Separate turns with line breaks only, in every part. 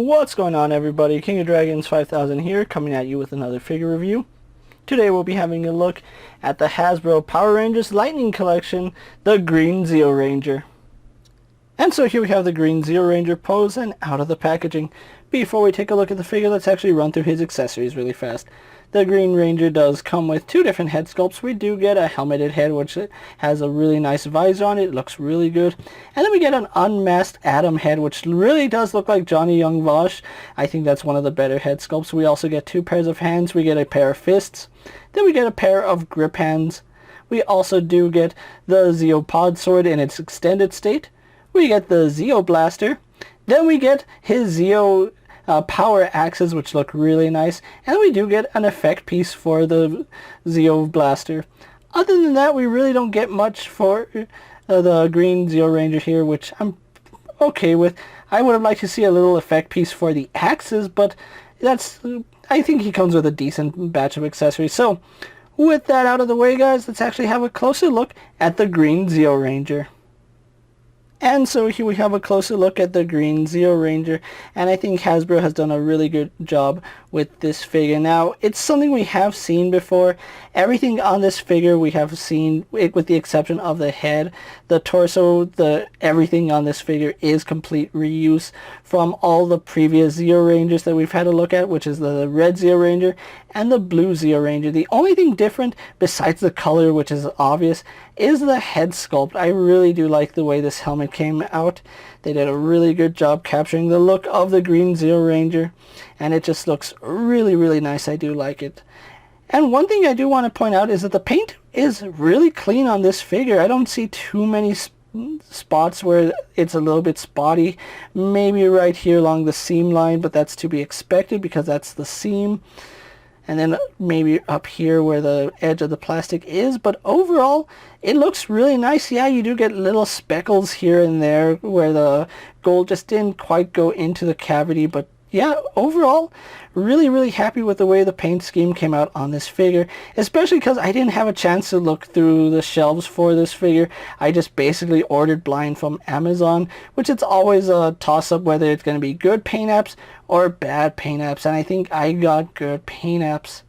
What's going on, everybody? King of Dragons 5000 here, coming at you with another figure review. Today we'll be having a look at the Hasbro Power Rangers Lightning Collection, the Green Zeo Ranger. And so here we have the Green Zeo Ranger pose and out of the packaging. Before we take a look at the figure, let's actually run through his accessories really fast. The Green Ranger does come with two different head sculpts. We do get a helmeted head, which has a really nice visor on it. It looks really good. And then we get an unmasked Atom head, which really does look like Johnny Young Vosh. I think that's one of the better head sculpts. We also get two pairs of hands. We get a pair of fists. Then we get a pair of grip hands. We also do get the Zeo Pod Sword in its extended state. We get the Zeo Blaster. Then we get his Zeo power axes, which look really nice, and we do get an effect piece for the Zeo Blaster. Other than that, we really don't get much for the Green Zeo Ranger here, which I'm okay with. I would have liked to see a little effect piece for the axes, but I think he comes with a decent batch of accessories. So with that out of the way, guys, let's actually have a closer look at the Green Zeo Ranger. And so here we have a closer look at the Green Zeo Ranger, and I think Hasbro has done a really good job with this figure. Now, it's something we have seen before. Everything on this figure we have seen, with the exception of the head. The torso, everything on this figure is complete reuse from all the previous Zeo Rangers that we've had a look at, which is the Red Zeo Ranger and the Blue Zeo Ranger. The only thing different, besides the color, which is obvious, is the head sculpt. I really do like the way this helmet came out. They did a really good job capturing the look of the Green Zeo Ranger, and it just looks really, really nice. I do like it. And one thing I do want to point out is that the paint is really clean on this figure. I don't see too many spots where it's a little bit spotty. Maybe right here along the seam line, but that's to be expected because that's the seam. And then maybe up here where the edge of the plastic is, but overall it looks really nice. Yeah, you do get little speckles here and there where the gold just didn't quite go into the cavity, but yeah, overall really, really happy with the way the paint scheme came out on this figure, especially because I didn't have a chance to look through the shelves for this figure. I just basically ordered blind from Amazon, which it's always a toss-up whether it's going to be good paint apps or bad paint apps, and I think I got good paint apps.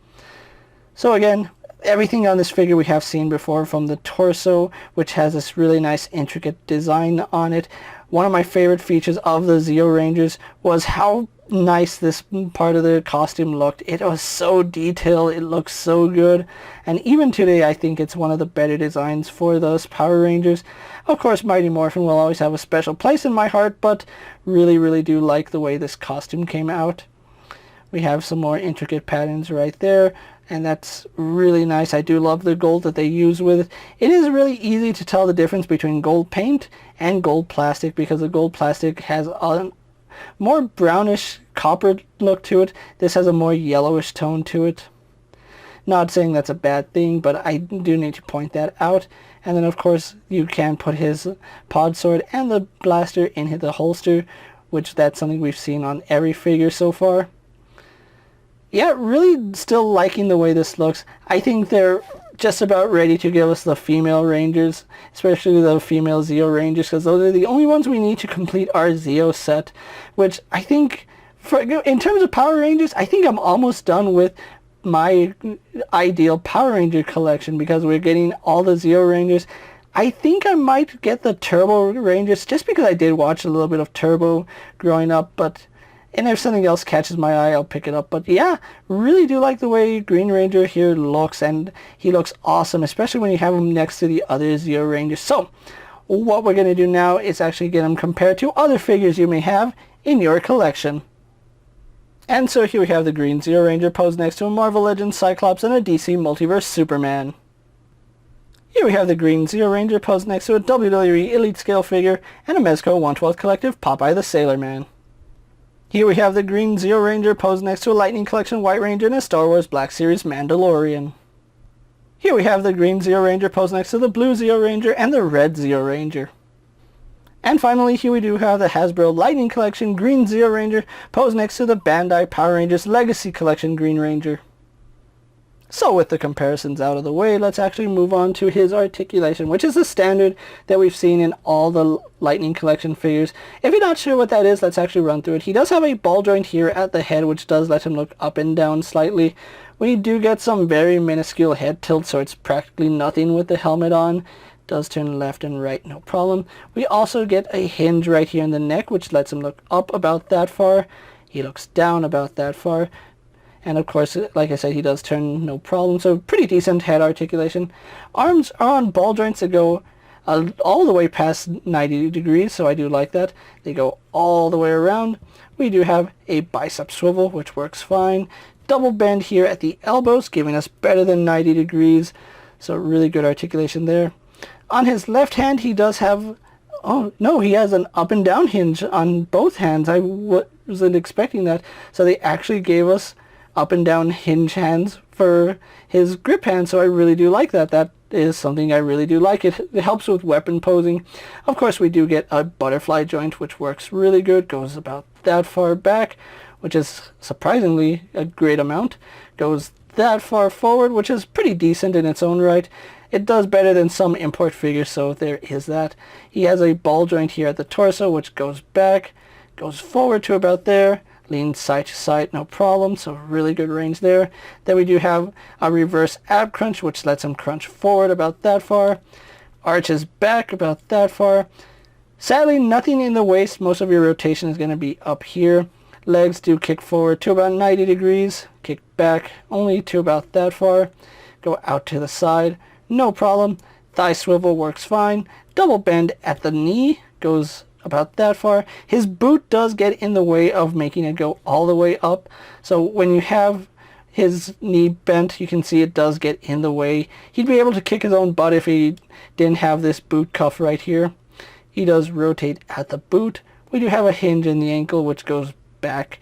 So again, everything on this figure we have seen before, from the torso, which has this really nice intricate design on it. One of my favorite features of the Zeo Rangers was how nice this part of the costume looked. It was so detailed, it looks so good, and even today I think it's one of the better designs for those Power Rangers. Of course, Mighty Morphin will always have a special place in my heart, but really, really do like the way this costume came out. We have some more intricate patterns right there, and that's really nice. I do love the gold that they use with it. It is really easy to tell the difference between gold paint and gold plastic, because the gold plastic has a more brownish copper look to it. This has a more yellowish tone to it. Not saying that's a bad thing, but I do need to point that out. And then of course you can put his pod sword and the blaster in the holster, which that's something we've seen on every figure so far. Yeah, really still liking the way this looks. I think they're just about ready to give us the female Rangers, especially the female Zeo Rangers, because those are the only ones we need to complete our Zeo set, which I think, in terms of Power Rangers, I think I'm almost done with my ideal Power Ranger collection, because we're getting all the Zeo Rangers. I think I might get the Turbo Rangers, just because I did watch a little bit of Turbo growing up, and if something else catches my eye, I'll pick it up. But yeah, really do like the way Green Ranger here looks, and he looks awesome, especially when you have him next to the other Zeo Rangers. So what we're going to do now is actually get him compared to other figures you may have in your collection. And so here we have the Green Zeo Ranger posed next to a Marvel Legends Cyclops and a DC Multiverse Superman. Here we have the Green Zeo Ranger posed next to a WWE Elite Scale figure and a Mezco 1/12 Collective Popeye the Sailor Man. Here we have the Green Zeo Ranger posed next to a Lightning Collection White Ranger and a Star Wars Black Series Mandalorian. Here we have the Green Zeo Ranger posed next to the Blue Zeo Ranger and the Red Zeo Ranger. And finally, here we do have the Hasbro Lightning Collection Green Zeo Ranger posed next to the Bandai Power Rangers Legacy Collection Green Ranger. So with the comparisons out of the way, let's actually move on to his articulation, which is a standard that we've seen in all the Lightning Collection figures. If you're not sure what that is, let's actually run through it. He does have a ball joint here at the head, which does let him look up and down slightly. We do get some very minuscule head tilt, so it's practically nothing with the helmet on. Does turn left and right, no problem. We also get a hinge right here in the neck, which lets him look up about that far. He looks down about that far. And of course, like I said, he does turn no problem, so pretty decent head articulation. Arms are on ball joints that go all the way past 90 degrees, so I do like that. They go all the way around. We do have a bicep swivel, which works fine. Double bend here at the elbows, giving us better than 90 degrees, so really good articulation there. On his left hand, he does have... Oh, no, he has an up and down hinge on both hands. I wasn't expecting that. So they actually gave us up and down hinge hands for his grip hand, so I really do like that. That is something I really do like. It helps with weapon posing. Of course, we do get a butterfly joint, which works really good. Goes about that far back, which is surprisingly a great amount. Goes that far forward, which is pretty decent in its own right. It does better than some import figures, so there is that. He has a ball joint here at the torso, which goes back, goes forward to about there, leans side to side, no problem, so really good range there. Then we do have a reverse ab crunch, which lets him crunch forward about that far, arches back about that far. Sadly, nothing in the waist. Most of your rotation is going to be up here. Legs do kick forward to about 90 degrees, kick back only to about that far, go out to the side. No problem. Thigh swivel works fine. Double bend at the knee goes about that far. His boot does get in the way of making it go all the way up. So when you have his knee bent, you can see it does get in the way. He'd be able to kick his own butt if he didn't have this boot cuff right here. He does rotate at the boot. We do have a hinge in the ankle, which goes back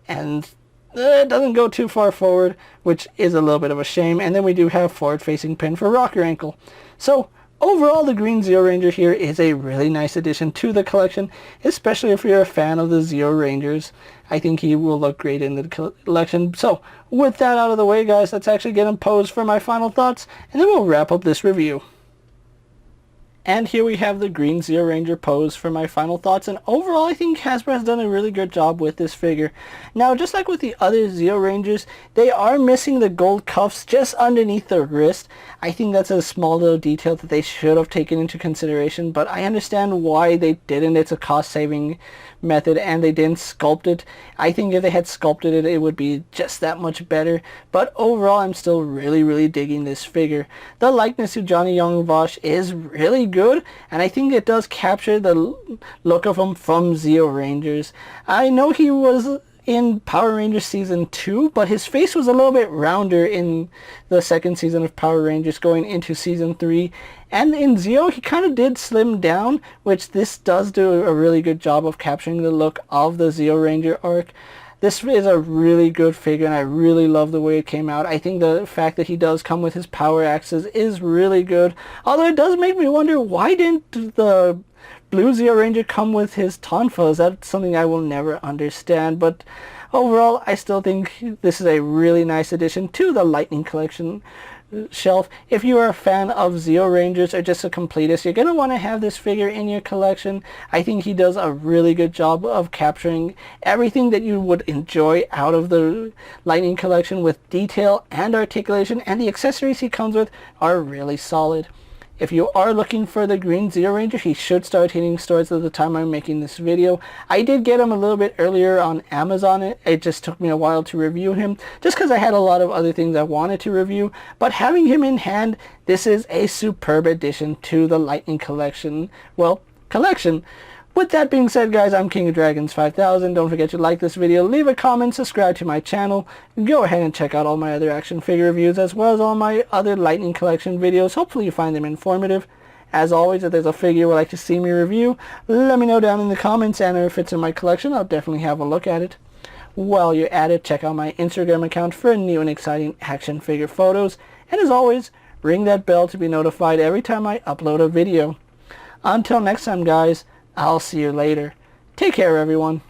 and it doesn't go too far forward, which is a little bit of a shame. And then we do have forward-facing pin for rocker ankle. So overall, the Green Zeo Ranger here is a really nice addition to the collection, especially if you're a fan of the Zeo Rangers. I think he will look great in the collection. So with that out of the way, guys, let's actually get him posed for my final thoughts, and then we'll wrap up this review. And here we have the Green Zeo Ranger pose for my final thoughts, and overall I think Hasbro has done a really good job with this figure. Now, just like with the other Zeo Rangers, they are missing the gold cuffs just underneath the wrist. I think that's a small little detail that they should have taken into consideration, but I understand why they didn't. It's a cost-saving method, and they didn't sculpt it. I think if they had sculpted it, it would be just that much better. But overall, I'm still really digging this figure. The likeness to Johnny Young Vosh is really good, and I think it does capture the look of him from Zeo Rangers. I know he was in Power Rangers Season 2, but his face was a little bit rounder in the second season of Power Rangers going into Season 3. And in Zeo, he kind of did slim down, which this does do a really good job of capturing the look of the Zeo Ranger arc. This is a really good figure, and I really love the way it came out. I think the fact that he does come with his power axes is really good. Although it does make me wonder, why didn't the Blue Zeo Ranger come with his tonfas? That's something I will never understand. But overall, I still think this is a really nice addition to the Lightning Collection shelf. If you are a fan of Zeo Rangers or just a completist, you're going to want to have this figure in your collection. I think he does a really good job of capturing everything that you would enjoy out of the Lightning Collection with detail and articulation, and the accessories he comes with are really solid. If you are looking for the Green Zeo Ranger, he should start hitting stores at the time I'm making this video. I did get him a little bit earlier on Amazon. It just took me a while to review him, just because I had a lot of other things I wanted to review. But having him in hand, this is a superb addition to the Lightning Collection. Well, collection. With that being said, guys, I'm KingofDragons 5000. Don't forget to like this video, leave a comment, subscribe to my channel. Go ahead and check out all my other action figure reviews, as well as all my other Lightning Collection videos. Hopefully you find them informative. As always, if there's a figure you would like to see me review, let me know down in the comments, and if it's in my collection, I'll definitely have a look at it. While you're at it, check out my Instagram account for new and exciting action figure photos. And as always, ring that bell to be notified every time I upload a video. Until next time, guys, I'll see you later. Take care, everyone.